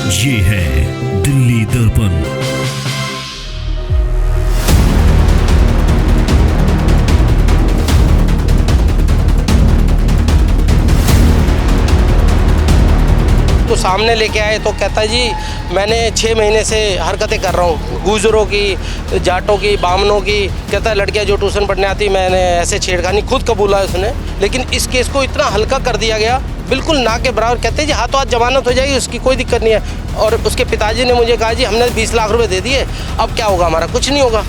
ये है दिल्ली दर्पण। तो सामने लेके आए तो कहता है जी मैंने 6 महीने से हरकतें कर रहा हूँ, गुजरों की, जाटों की, बामनों की। कहता है लड़कियाँ जो ट्यूशन पढ़ने आती मैंने ऐसे छेड़खानी, खुद कबूला है उसने। लेकिन इस केस को इतना हल्का कर दिया गया, बिल्कुल ना के बराबर। कहते हैं जी हाथों हाथ जमानत हो जाएगी, उसकी कोई दिक्कत नहीं है। और उसके पिताजी ने मुझे कहा जी हमने 20 लाख रुपये दे दिए, अब क्या होगा हमारा? कुछ नहीं होगा।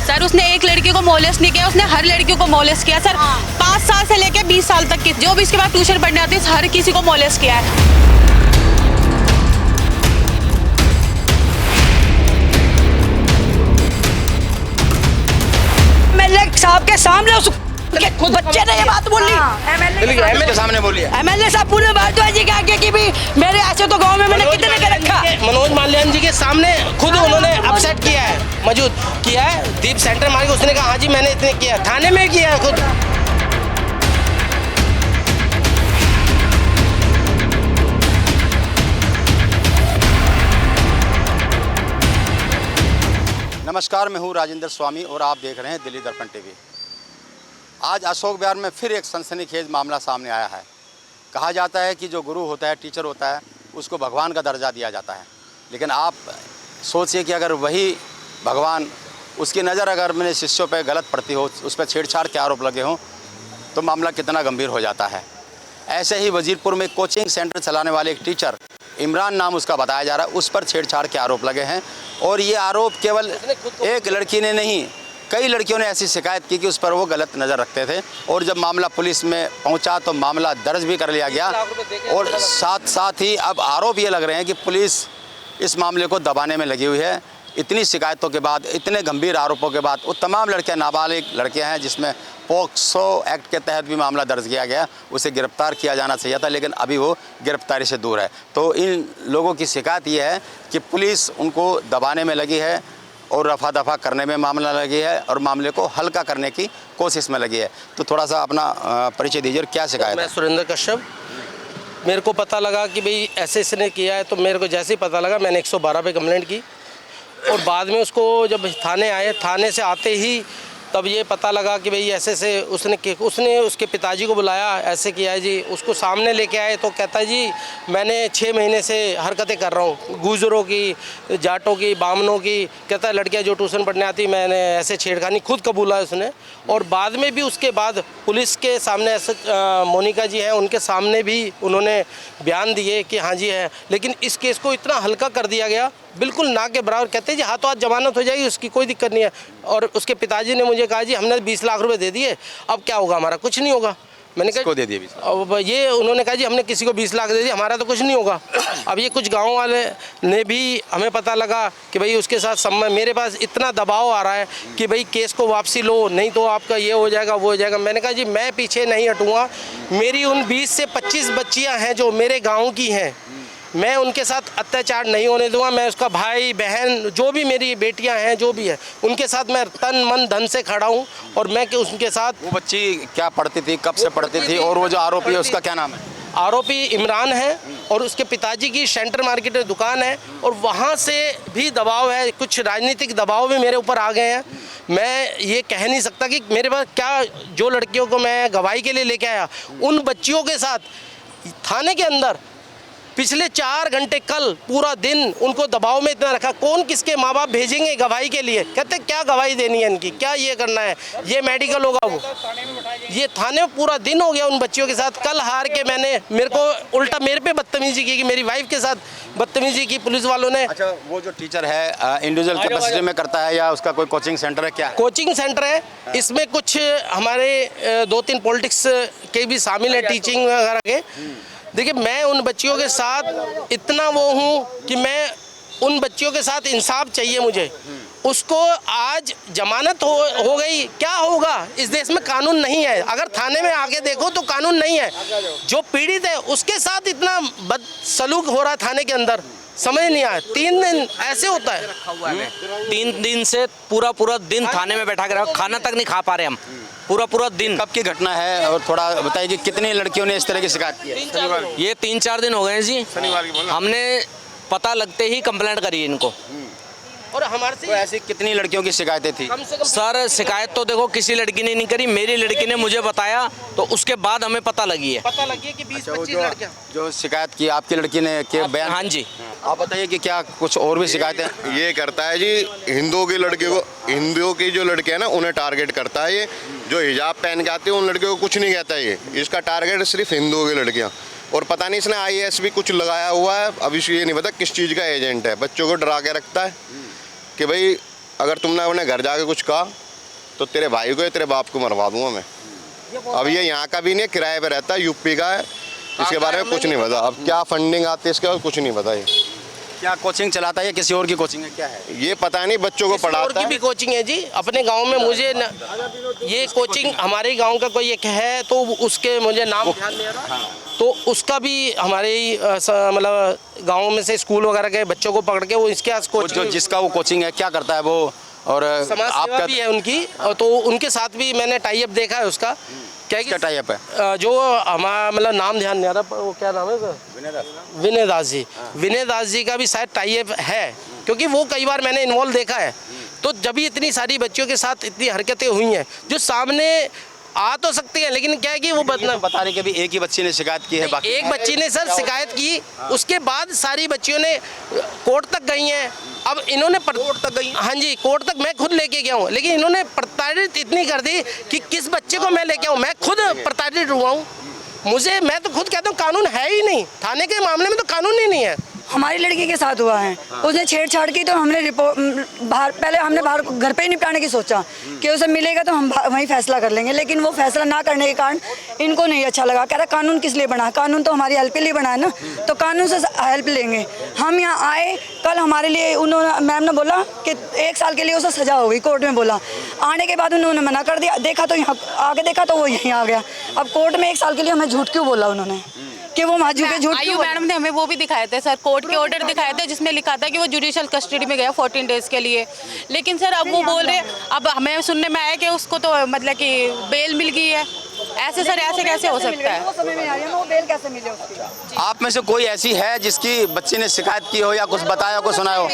सर उसने एक लड़की को मोलेस्ट नहीं किया, उसने हर लड़की को मोलेस्ट किया सर। 5 साल से लेके 20 साल तक की जो भी इसके बाद ट्यूशन पढ़ने आती है हर किसी को मोलेस्ट किया है। एमएलए साहब के सामने उस बच्चे ने ये बात बोली, एमएलए के सामने बोली है। एमएलए साहब पूरे भारद्वाज जी के आगे कि भी मेरे ऐसे तो गांव में मैंने कितने के रखा। मनोज माल्यान जी के सामने खुद उन्होंने अपसेट किया है, मौजूद किया है। दीप सेंटर मार के उसने कहा हाँ जी मैंने इतने किया, थाने में किया है खुद। नमस्कार, मैं हूं राजेंद्र स्वामी और आप देख रहे हैं दिल्ली दर्पण टीवी। आज अशोक विहार में फिर एक सनसनीखेज मामला सामने आया है। कहा जाता है कि जो गुरु होता है, टीचर होता है, उसको भगवान का दर्जा दिया जाता है। लेकिन आप सोचिए कि अगर वही भगवान, उसकी नज़र अगर मेरे शिष्यों पर गलत पड़ती हो, उस पर छेड़छाड़ के आरोप लगे हों, तो मामला कितना गंभीर हो जाता है। ऐसे ही वजीरपुर में कोचिंग सेंटर चलाने वाले एक टीचर, इमरान नाम उसका बताया जा रहा है, उस पर छेड़छाड़ के आरोप लगे हैं। और ये आरोप केवल एक लड़की ने नहीं, कई लड़कियों ने ऐसी शिकायत की कि उस पर वो गलत नज़र रखते थे। और जब मामला पुलिस में पहुंचा तो मामला दर्ज भी कर लिया गया। और साथ ही अब आरोप ये लग रहे हैं कि पुलिस इस मामले को दबाने में लगी हुई है। इतनी शिकायतों के बाद, इतने गंभीर आरोपों के बाद, वो तमाम लड़कियां नाबालिग लड़कियां हैं जिसमें पोक्सो एक्ट के तहत भी मामला दर्ज किया गया, उसे गिरफ्तार किया जाना चाहिए था, लेकिन अभी वो गिरफ्तारी से दूर है। तो इन लोगों की शिकायत ये है कि पुलिस उनको दबाने में लगी है और रफा दफा करने में मामला लगी है और मामले को हल्का करने की कोशिश में लगी है। तो थोड़ा सा अपना परिचय दीजिए, क्या शिकायत है? मैं सुरेंद्र कश्यप। मेरे को पता लगा कि भाई ऐसे इसने किया है, तो मेरे को जैसे ही पता लगा मैंने 112 पे कंप्लेंट की। और बाद में उसको जब थाने आए, थाने से आते ही तब ये पता लगा कि भाई ऐसे से उसने उसके पिताजी को बुलाया, ऐसे किया है जी। उसको सामने लेके आए तो कहता है जी मैंने 6 महीने से हरकतें कर रहा हूँ, गुजरों की, जाटों की, बामनों की। कहता है लड़कियाँ जो ट्यूशन पढ़ने आती मैंने ऐसे छेड़खानी, खुद कबूला है उसने। और बाद में भी उसके बाद पुलिस के सामने ऐसे मोनिका जी हैं, उनके सामने भी उन्होंने बयान दिए कि हाँ जी है। लेकिन इस केस को इतना हल्का कर दिया गया, बिल्कुल ना के बराबर। कहते हैं जी हाथों हाथ जमानत हो जाएगी, उसकी कोई दिक्कत नहीं है। और उसके पिताजी ने मुझे कहा जी हमने 20 लाख रुपए दे दिए, अब क्या होगा हमारा? कुछ नहीं होगा। मैंने कहा दे दिए अब ये उन्होंने कहा जी हमने किसी को 20 लाख दे दिए, हमारा तो कुछ नहीं होगा। अब ये कुछ गांव वाले ने भी, हमें पता लगा कि भाई उसके साथ समय, मेरे पास इतना दबाव आ रहा है कि भाई केस को वापसी लो, नहीं तो आपका ये हो जाएगा, वो हो जाएगा। मैंने कहा जी मैं पीछे नहीं हटूँगा। मेरी उन 20 से 25 बच्चियाँ हैं जो मेरे गाँव की हैं, मैं उनके साथ अत्याचार नहीं होने दूंगा। मैं उसका भाई बहन, जो भी मेरी बेटियां हैं, जो भी है, उनके साथ मैं तन मन धन से खड़ा हूं। और मैं कि उनके साथ। वो बच्ची क्या पढ़ती थी, कब से पढ़ती थी, और वो जो आरोपी है उसका क्या नाम है? आरोपी इमरान है और उसके पिताजी की सेंटर मार्केट में दुकान है। और वहाँ से भी दबाव है, कुछ राजनीतिक दबाव भी मेरे ऊपर आ गए हैं। मैं ये कह नहीं सकता कि मेरे पास क्या, जो लड़कियों को मैं गवाही के लिए लेके आया, उन बच्चियों के साथ थाने के अंदर पिछले 4 घंटे, कल पूरा दिन उनको दबाव में इतना रखा। कौन किसके माँ बाप भेजेंगे गवाही के लिए? कहते क्या गवाही देनी है इनकी, क्या ये करना है, ये मेडिकल होगा, वो ये थाने में पूरा दिन हो गया उन बच्चियों के साथ। कल हार के मेरे को उल्टा मेरे पे बदतमीजी की, मेरी वाइफ के साथ बदतमीजी की पुलिस वालों ने। अच्छा, वो जो टीचर है इंडिविजुअल कैपेसिटी में करता है या उसका कोई कोचिंग सेंटर है, क्या है? कोचिंग सेंटर है। इसमें कुछ हमारे 2-3 पॉलिटिक्स के भी शामिल है, टीचिंग वगैरह के। देखिए मैं उन बच्चियों के साथ इतना वो हूँ कि मैं उन बच्चियों के साथ इंसाफ चाहिए मुझे। उसको आज जमानत हो गई, क्या होगा? इस देश में कानून नहीं है। अगर थाने में आके देखो तो कानून नहीं है। जो पीड़ित है उसके साथ इतना बदसलूक हो रहा है थाने के अंदर, समझ नहीं आया। 3 दिन ऐसे होता है। 3 दिन से पूरा दिन थाने में बैठा के रखा, खाना तक नहीं खा पा रहे हम। पूरा दिन। कब की घटना है और थोड़ा बताइए कि कितनी लड़कियों ने इस तरह की शिकायत की है? ये 3-4 दिन हो गए हैं जी। हमने पता लगते ही कंप्लेंट करी इनको। और हमारे तो से ऐसी कितनी लड़कियों की शिकायतें थी? कम से कम सर शिकायत तो देखो किसी लड़की ने नहीं करी, मेरी लड़की ने मुझे बताया तो उसके बाद हमें पता लगी है। पता लगी है कि 20-25 जो लड़कियां। जो शिकायत की आपकी लड़की ने के बयान? हाँ जी। आप बताइए कि क्या कुछ और भी शिकायतें? ये करता है जी, हिंदुओं की जो लड़के हैं ना उन्हें टारगेट करता है ये। जो हिजाब पहन के आती है उन लड़कियों को कुछ नहीं कहता ये। इसका टारगेट सिर्फ हिंदुओं की लड़कियां। और पता नहीं इसने IAS भी कुछ लगाया हुआ है, अब इसे ये नहीं पता किस चीज़ का एजेंट है। बच्चों को डरा के रखता है कि भाई अगर तुमने अपने घर जाके कुछ कहा तो तेरे भाई को या तेरे बाप को मरवा दूंगा मैं। अब ये यहाँ का भी नहीं, किराए पे रहता है, यूपी का है। इसके बारे में कुछ नहीं पता। अब क्या फंडिंग आती है इसके बाद कुछ नहीं पता। ये क्या कोचिंग चलाता है या किसी और की कोचिंग है, क्या है? ये पता नहीं, बच्चों को और पढ़ाता की भी है। कोचिंग है जी अपने गांव में। मुझे ये कोचिंग हमारे गांव का कोई एक है तो उसके मुझे नाम ध्यान नहीं आ रहा। तो उसका भी हमारे ही मतलब गांव में से स्कूल वगैरह के बच्चों को पकड़ के वो इसके पास वो जो कोचिंग, जिसका वो कोचिंग है क्या करता है वो? और समाज सेवा भी है उनकी। और तो उनके साथ भी मैंने टाई अप देखा है उसका। क्या टाई अप है? जो हमारा मतलब नाम ध्यान नहीं आ रहा, वो क्या नाम है उसका? विनय दास जी। विनय दास जी का भी शायद टाई अप है, क्योंकि वो कई बार मैंने इन्वॉल्व देखा है। तो जब भी इतनी सारी बच्चियों के साथ इतनी हरकतें हुई हैं जो सामने आ तो सकती है, लेकिन क्या है कि वो बता रहे कि अभी एक ही बच्ची ने शिकायत की है, बाकी एक बच्ची ने सर शिकायत की, उसके बाद सारी बच्चियों ने कोर्ट तक गई हैं। अब इन्होंने कोर्ट तक गई? हाँ जी, कोर्ट तक मैं खुद लेके गया हूँ, लेकिन इन्होंने प्रताड़ित इतनी कर दी कि किस बच्चे को मैं लेके आऊँ। मैं खुद प्रताड़ित हुआ हूँ। मैं तो खुद कहता हूँ कानून है ही नहीं, थाने के मामले में तो कानून ही नहीं है। हमारी लड़की के साथ हुआ है। उसने छेड़छाड़ की तो हमने पहले हमने बाहर घर पे ही निपटाने की सोचा कि उसे मिलेगा तो हम वहीं फैसला कर लेंगे, लेकिन वो फैसला ना करने के कारण इनको नहीं अच्छा लगा। कह रहा कानून किस लिए बना, कानून तो हमारी हेल्प के लिए बना है ना, तो कानून से हेल्प लेंगे। हम यहाँ आए, कल हमारे लिए उन्होंने मैम ने बोला कि 1 साल के लिए उसे सजा हो गई, कोर्ट में बोला। आने के बाद उन्होंने मना कर दिया। देखा तो यहाँ आगे देखा तो वो यहीं आ गया। अब कोर्ट में 1 साल के लिए हमें झूठ क्यों बोला उन्होंने कि वो माजू के झूठ क्यों? मैडम ने हमें वो भी दिखाए थे सर, कोर्ट के ऑर्डर दिखाए थे जिसमें लिखा था कि वो जुडिशियल कस्टडी में गया 14 डेज के लिए। लेकिन सर अब वो बोल रहे, अब हमें सुनने में आया कि उसको तो मतलब कि बेल मिल गई है। ऐसे सर ऐसे कैसे हो सकता है? वो समझ में आ रही है वो बेल कैसे मिले उसकी। आप में से कोई ऐसी है जिसकी बच्ची ने शिकायत की हो या कुछ बताया को सुनाया हो?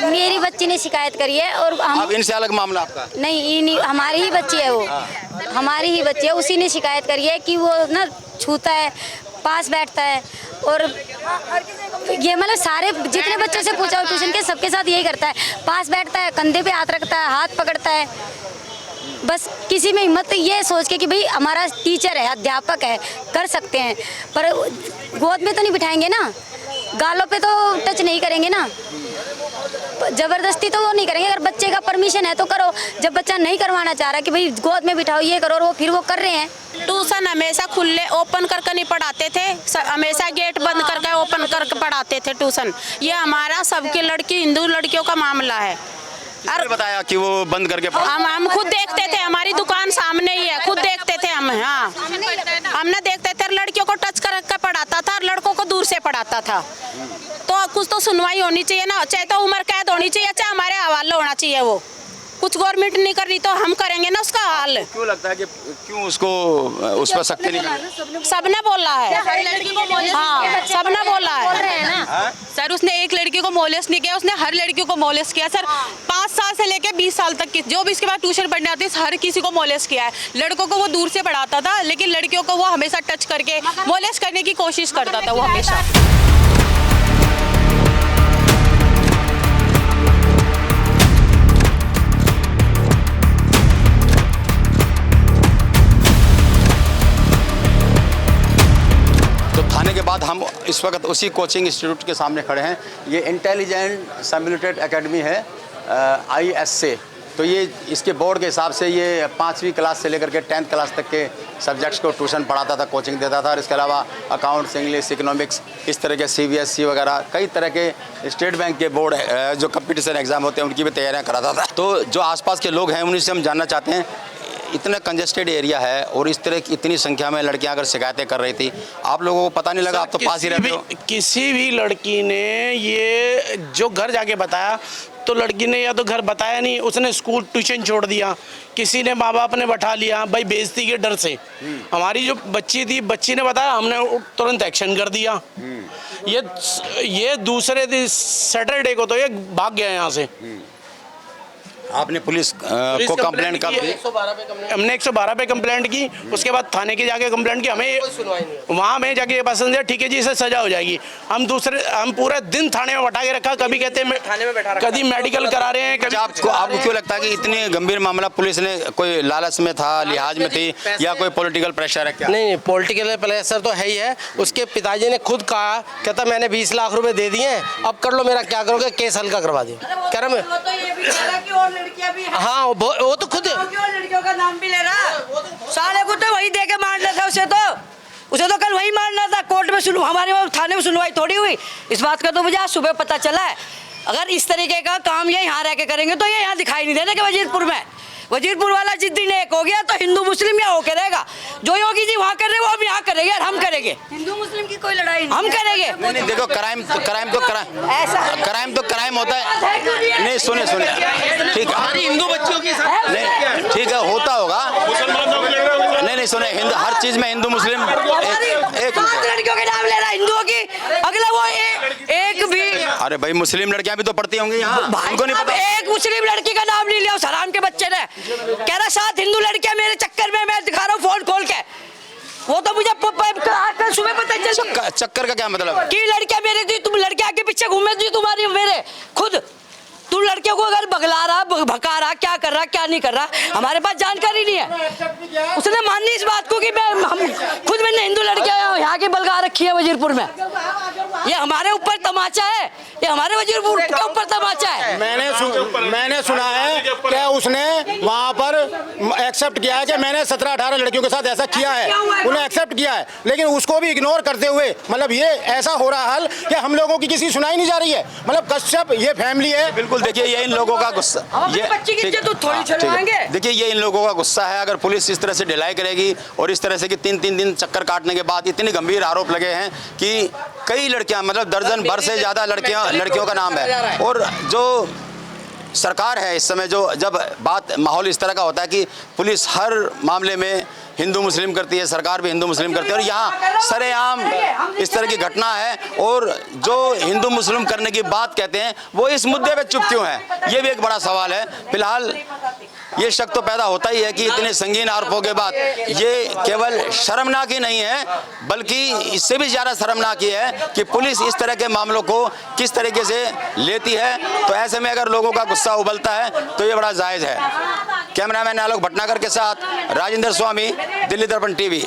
मेरी बच्ची ने शिकायत करी है और अब इनसे अलग मामला आपका? नहीं, हमारी ही बच्ची है वो, हमारी ही बच्ची है। उसी ने शिकायत करी है कि वो ना छूता है, पास बैठता है और ये मतलब सारे जितने बच्चों से पूछा हो ट्यूशन के सबके साथ यही करता है। पास बैठता है, कंधे पे हाथ रखता है, हाथ पकड़ता है। बस किसी में हिम्मत तो ये सोच के कि भाई हमारा टीचर है, अध्यापक है, कर सकते हैं, पर गोद में तो नहीं बिठाएंगे ना, गालों पे तो टच नहीं करेंगे ना, जबरदस्ती तो वो नहीं करेंगे। अगर बच्चे का परमिशन है तो करो। जब बच्चा नहीं करवाना चाह रहा कि भाई गोद में बिठाओ ये करो, और वो फिर वो कर रहे हैं। ट्यूशन हमेशा खुले ओपन करके नहीं पढ़ाते थे, हमेशा गेट बंद करके ओपन करके पढ़ाते थे ट्यूशन। ये हमारा सबकी लड़की हिंदू लड़कियों का मामला है। और बताया कि वो बंद करके हम खुद देखते थे, हमारी दुकान सामने ही है, खुद देखते थे हम। हाँ, हमने देखते थे, लड़कियों को टच करके पढ़ाता था, लड़कों को दूर से पढ़ाता था। तो कुछ तो सुनवाई होनी चाहिए ना, चाहे तो उम्र कैद होनी चाहिए, चाहे हमारे हवाले होना चाहिए। वो कुछ गवर्नमेंट नहीं कर रही तो हम करेंगे ना उसका हाल। क्यों लगता है कि क्यों उसको उस पर सख्ती नहीं कर? सबने बोला है, हाँ सबने बोला है सर। उसने एक लड़की को मोलेस्ट नहीं किया, उसने हर लड़की को मोलेस्ट किया सर। 5 साल से लेके 20 साल तक की जो भी इसके बाद ट्यूशन पढ़ने आती है हर किसी को मोलेस्ट किया है। लड़कों को वो दूर से पढ़ाता था, लेकिन लड़कियों को वो हमेशा टच करके मोलेस्ट करने की कोशिश करता था वो हमेशा। थाने के बाद हम इस वक्त उसी कोचिंग इंस्टीट्यूट के सामने खड़े हैं। ये इंटेलिजेंट सिमुलेटेड एकेडमी है, ISA। तो ये इसके बोर्ड के हिसाब से ये 5वीं क्लास से लेकर के 10th क्लास तक के सब्जेक्ट्स को ट्यूशन पढ़ाता था, कोचिंग देता था। और इसके अलावा अकाउंट्स, इंग्लिश, इकोनॉमिक्स, इस तरह के CBSE वगैरह कई तरह के स्टेट बैंक के बोर्ड जो कंपटीशन एग्ज़ाम होते हैं उनकी भी तैयारियाँ कराता था। तो जो आसपास के लोग हैं उन्हीं से हम जानना चाहते हैं, इतना कंजेस्टेड एरिया है और इस तरह की इतनी संख्या में लड़कियां अगर शिकायतें कर रही थी, आप लोगों को पता नहीं लगा? आप तो पास ही रहते हो। किसी भी लड़की ने ये जो घर जाके बताया तो लड़की ने या तो घर बताया नहीं, उसने स्कूल ट्यूशन छोड़ दिया, किसी ने माँ बाप ने बैठा लिया भाई बेइज्जती के डर से। हमारी जो बच्ची थी, बच्ची ने बताया, हमने तुरंत एक्शन कर दिया। ये दूसरे दिन सैटरडे को तो ये भाग गया यहाँ से। आपने पुलिस को कंप्लेंट कब दी? हमने 112 पे कंप्लेंट की, उसके बाद थाने के जाके कंप्लेंट की। हमें वहाँ में जाके पसंद है, ठीक है जी इसे सजा हो जाएगी। हम पूरे दिन थाने में बैठा के रखा, कभी कहते हैं थाने में बैठा, कभी मेडिकल करा रहे हैं, कभी। आपको क्यों लगता है कि इतनी गंभीर मामला पुलिस ने कोई लालच में था, लिहाज में थी, या कोई पॉलिटिकल प्रेशर है क्या? नहीं, पॉलिटिकल प्रेशर तो है ही है। उसके पिताजी ने खुद कहा, कहता मैंने 20 लाख रुपए दे दिए, अब कर लो, मेरा क्या करोगे, केस हल्का करवा दिया। कह रहा मैं हाँ, वो तो खुद लड़कियों का नाम भी ले रहा, साले को तो वही दे के मारना था उसे तो कल वही मारना था। कोर्ट में हमारे थाने में सुनवाई थोड़ी हुई। इस बात का तो मुझे आज सुबह पता चला है। अगर इस तरीके का काम ये यहाँ रह के करेंगे तो ये यहाँ दिखाई नहीं देने के वजीरपुर में। वजीरपुर वाला जिस दिन एक हो गया तो हिंदू मुस्लिम यहाँ होके रहेगा। जो योगी जी वहाँ कर रहे हैं वो हम यहाँ करेंगे और हम करेंगे। हिंदू मुस्लिम की कोई लड़ाई हम करेंगे। नहीं, देखो क्राइम तो क्राइम होता है। नहीं, सुने ठीक है, हिंदू बच्चियों की नहीं ठीक है, होता होगा। नहीं सुने, हिंदू हर चीज में हिंदू मुस्लिम एक लड़कियों के नाम ले रहा है, हिंदुओं की, अगला वो एक भी। अरे भाई, मुस्लिम लड़कियां भी तो पढ़ती होंगी यहाँ, उनको नहीं पता। एक मुस्लिम लड़की का नाम नहीं लिया उस हराम के बच्चे ने। कह रहा 7 हिंदू लड़कियां मेरे चक्कर में, मैं दिखा रहा हूँ फोन खोल के। वो तो मुझे कल सुबह पता चल। चक्कर का क्या मतलब है? कि लड़कियां मेरे थी, तुम लड़कियां के पीछे घूमे थी तुम्हारी, मेरे खुद तुम लड़कियों को अगर बगला रहा, भगा रहा, क्या कर रहा, क्या नहीं कर रहा, हमारे पास जानकारी नहीं है। उसने मानी इस बात को कि मैंने हिंदू लड़कियां यहाँ की बलगा रखी है वजीरपुर में। ये हमारे ऊपर तमाचा है, ये हमारे वजीरपुर के ऊपर तमाचा है। मैंने सुना है कि उसने वहाँ पर एक्सेप्ट किया है कि मैंने 17-18 लड़कियों के साथ ऐसा किया है, उन्हें एक्सेप्ट किया है, लेकिन उसको भी इग्नोर करते हुए मतलब ये ऐसा हो रहा हाल कि हम लोगों की किसी सुनाई नहीं जा रही है। मतलब कश्यप ये फैमिली है। बिल्कुल, देखिए ये इन लोगों का गुस्सा, ये देखिए ये इन लोगों का गुस्सा है। अगर पुलिस इस तरह से ढिलाई करेगी और इस तरह से कि 3-3 दिन चक्कर काटने के बाद इतने गंभीर आरोप लगे हैं कि कई लड़कियां, मतलब दर्जन भर से ज़्यादा लड़कियों का नाम है। और जो सरकार है इस समय, जो जब माहौल इस तरह का होता है कि पुलिस हर मामले में हिंदू मुस्लिम करती है, सरकार भी हिंदू मुस्लिम करती है, और यहाँ सरेआम इस तरह की घटना है। और जो हिंदू मुस्लिम करने की बात कहते हैं वो इस मुद्दे पे चुप क्यों है, ये भी एक बड़ा सवाल है। फिलहाल ये शक तो पैदा होता ही है कि इतने संगीन आरोपों के बाद ये केवल शर्मनाक ही नहीं है, बल्कि इससे भी ज़्यादा शर्मनाक ये है कि पुलिस इस तरह के मामलों को किस तरीके से लेती है। तो ऐसे में अगर लोगों का गुस्सा उबलता है तो ये बड़ा जायज़ है। कैमरामैन आलोक भटनागर के साथ राजेंद्र स्वामी, दिल्ली दर्पण टीवी।